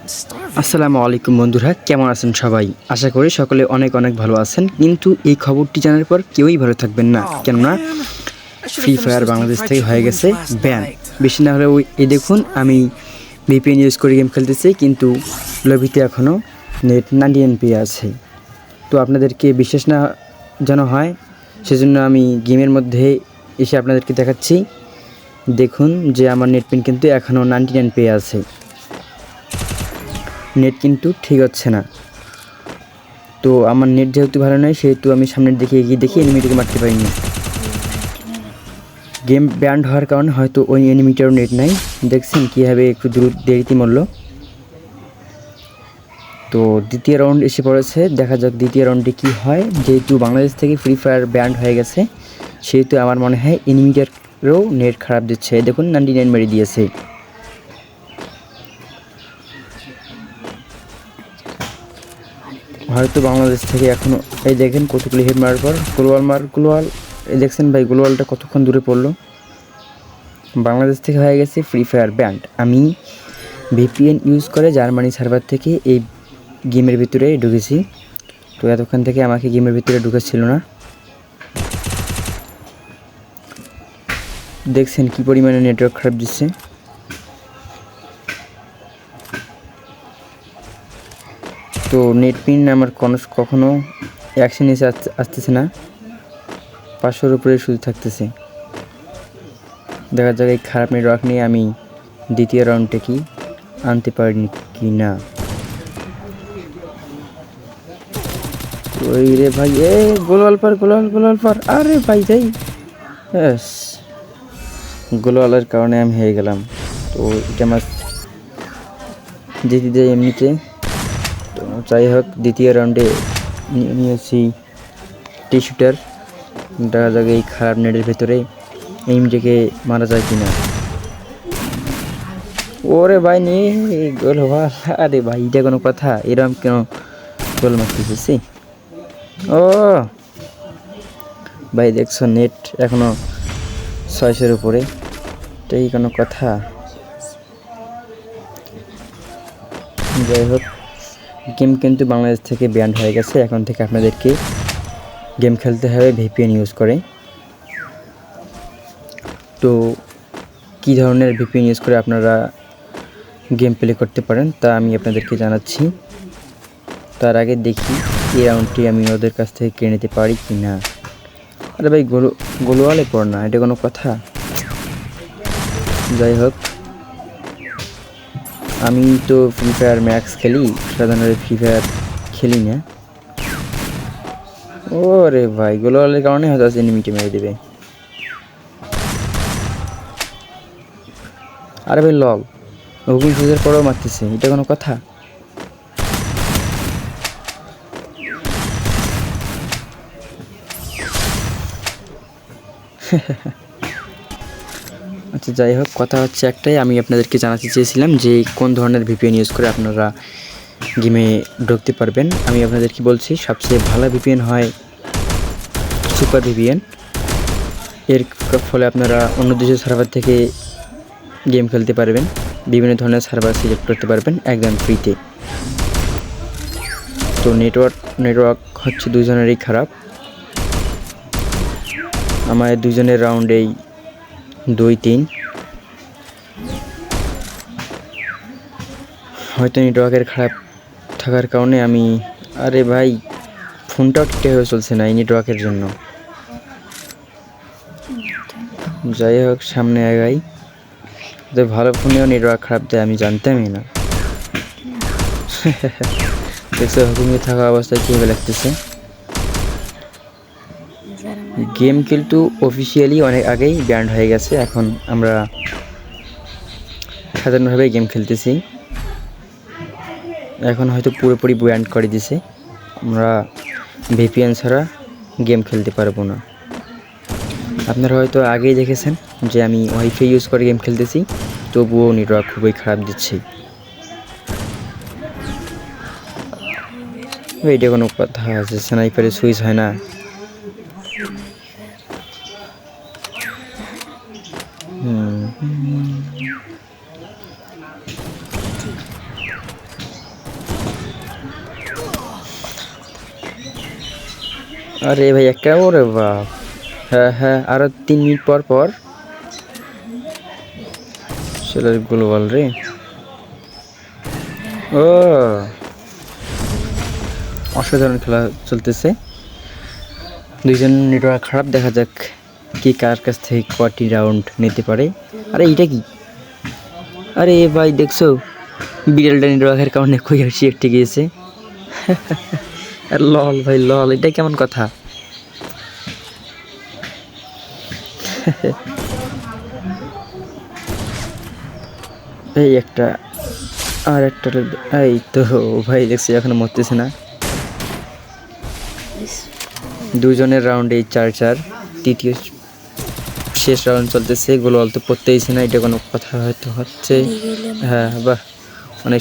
আসসালামু আলাইকুম বন্ধুরা, কেমন আছেন সবাই? আশা করি সকলে অনেক অনেক ভালো আছেন। কিন্তু এই খবরটি জানার পর কেউই ভালো থাকবেন না, কেননা ফ্রি ফায়ার বাংলাদেশ থেকে হয়ে গেছে ব্যান। বেশি না হলেও এই দেখুন, আমি ভিপিএন ইউজ করে গেম খেলতেছি, কিন্তু লবিতে এখনও নেট 99 MB আছে। তো আপনাদেরকে বিশ্বাস না যেন হয়, সেজন্য আমি গেমের মধ্যে এসে আপনাদেরকে দেখাচ্ছি। দেখুন যে আমার নেট পিন কিন্তু এখনও 99 MB আছে। নেট কিন্তু ঠিক হচ্ছে না। তো আমার নেট যেহেতু ভালো নয়, সেহেতু আমি সামনের দিকে এগিয়ে দেখি এনিমিটাকে মারতে পারিনি। গেম ব্যান্ড হওয়ার কারণে হয়তো ওই এনিমিটারও নেট নাই। দেখছেন কীভাবে একটু দেরিতে মরল। তো দ্বিতীয় রাউন্ড এসে পড়েছে, দেখা যাক দ্বিতীয় রাউন্ডে কী হয়। যেহেতু বাংলাদেশ থেকে ফ্রি ফায়ার ব্যান্ড হয়ে গেছে, সেহেতু আমার মনে হয় এনিমিটারও নেট খারাপ দিচ্ছে। দেখুন 99 মেরে দিয়েছে। হয়তো বাংলাদেশ থেকে এখনও এই দেখেন কতগুলি হেড মারার পর গ্লোয়াল এই দেখছেন ভাই, গ্লোয়ালটা কতক্ষণ দূরে পড়লো। বাংলাদেশ থেকে হয়ে গেছে ফ্রি ফায়ার ব্যান্ড। আমি ভিপিএন ইউজ করে জার্মানি সার্ভার থেকে এই গেমের ভিতরে ঢুকেছি। তো এতক্ষণ থেকে আমাকে গেমের ভিতরে ঢুকেছিল না। দেখছেন কি পরিমাণে নেটওয়ার্ক খারাপ দিচ্ছে। তো নেট পিন আমার কখনো 100 নিচে আসতেছে না, 500-র উপরে শুধু থাকতেছে। দেখা যাক এই খারাপ নেটওয়ার্ক নিয়ে আমি দ্বিতীয় রাউন্ডটা কি আনতে পারিনি কি না। ওই রে ভাই, গোলওয়াল পার আরে ভাই যাই, ব্যাস গোলওয়ালের কারণে আমি হেরে গেলাম। তো এটা আমার জিতে যাই এমনিতে। তো যাই হোক, দ্বিতীয় রাউন্ডে নিয়েছি টি শুটার। দেখা যাক এই খারাপ নেটের ভেতরে এইমটাকে মারা যায় কিনা। ওরে ভাই নিয়ে গোল হওয়া, আরে ভাই এটা কোনো কথা? এরকম কেন গোল মারতেছি? ও ভাই দেখছো নেট এখনো 600-র উপরে, এটাই কোনো কথা? যাই হোক, গেম কিন্তু বাংলাদেশ থেকে ব্যান্ড হয়ে গেছে। এখন থেকে আপনাদেরকে গেম খেলতে হবে ভিপিএন ইউজ করে। তো কী ধরনের ভিপিএন ইউজ করে আপনারা গেম প্লে করতে পারেন তা আমি আপনাদেরকে জানাচ্ছি। তার আগে দেখি এই রাউন্ডটি আমি ওদের কাছ থেকে কিনে নিতে পারি কি না। আরে ভাই গোলওয়ালে পড় না, এটা কোনো কথা? যাই হোক, আমি তো ফ্রি ফায়ার ম্যাক্স খেলি, সাধারণত ফ্রি ফায়ার খেলি না। ওরে ভাই গোলওয়ালের কারণে হয়তো এনিমিটি মেরে দেবে। আরে ভাই লল, হুকুম সুজের পরেও মারতেছে, এটা কোনো কথা? আচ্ছা যাই হোক, কথা হচ্ছে একটাই, আমি আপনাদেরকে জানাতে চেয়েছিলাম যে কোন ধরনের ভিপিএন ইউজ করে আপনারা গেমে ঢুকতে পারবেন। আমি আপনাদেরকে বলছি সবচেয়ে ভালো ভিপিএন হয় সুপার ভিপিএন। এর ফলে আপনারা অন্য দেশের সার্ভার থেকে গেম খেলতে পারবেন, বিভিন্ন ধরনের সার্ভার সিলেক্ট করতে পারবেন একদম ফ্রিতে। তো নেটওয়ার্ক হচ্ছে দুজনেরই খারাপ। আমার দুজনের রাউন্ডেই 2-3 হয়তো নেটওয়ার্কের খারাপ থাকার কারণে আমি, আরে ভাই ফোনটাও ঠিকঠাকভাবে চলছে না এই নেটওয়ার্কের জন্য। যাই হোক সামনে আগাই। তো ভালো ফোনেও নেটওয়ার্ক খারাপ দেয় আমি জানতামই না। দেখছো হুকুমে থাকা অবস্থায় কীভাবে লাগতেছে। গেম কিন্তু অফিসিয়ালি অনেক আগেই ব্যান্ড হয়ে গেছে। এখন আমরা সাধারণভাবে গেম খেলতেছি। এখন হয়তো পুরোপুরি ব্যান্ড করে দিছে, আমরা ভিপিএন ছাড়া গেম খেলতে পারবো না। আপনারা হয়তো আগেই দেখেছেন যে আমি ওয়াইফাই ইউজ করে গেম খেলতেছি, তবুও নেটওয়ার্ক খুবই খারাপ দিচ্ছে। এইটা কোনো কথা আছে? স্নাইপারে সুইচ হয় না? আরে ভাই একটা ওরে বাপ, হ্যাঁ হ্যাঁ আরো 3 মিনিট পর পর সেটার গ্লোবাল রে। ও অসাধারণ খেলা চলতেছে, দুইজন নেটওয়ার্ক খারাপ, দেখা যাক কি কার কাছ থেকে কয়টি রাউন্ড নিতে পারে। আরে এটা কি, আরে ভাই দেখছো বিড়ালটা নেটওয়ার্কের কারণে কই হাসি একটে গিয়েছে। আর লল ভাই লল, এটা কেমন কথা। এই একটা আর একটা, এই তো ভাই দেখছি এখনো মরতেছে না। দুজনের রাউন্ডে 4-4, তৃতীয় শেষ রাউন্ড চলতেছে, গোল তো পড়তেইছে না, এটা কোনো কথা হয়তো হচ্ছে। হ্যাঁ বাহ, অনেক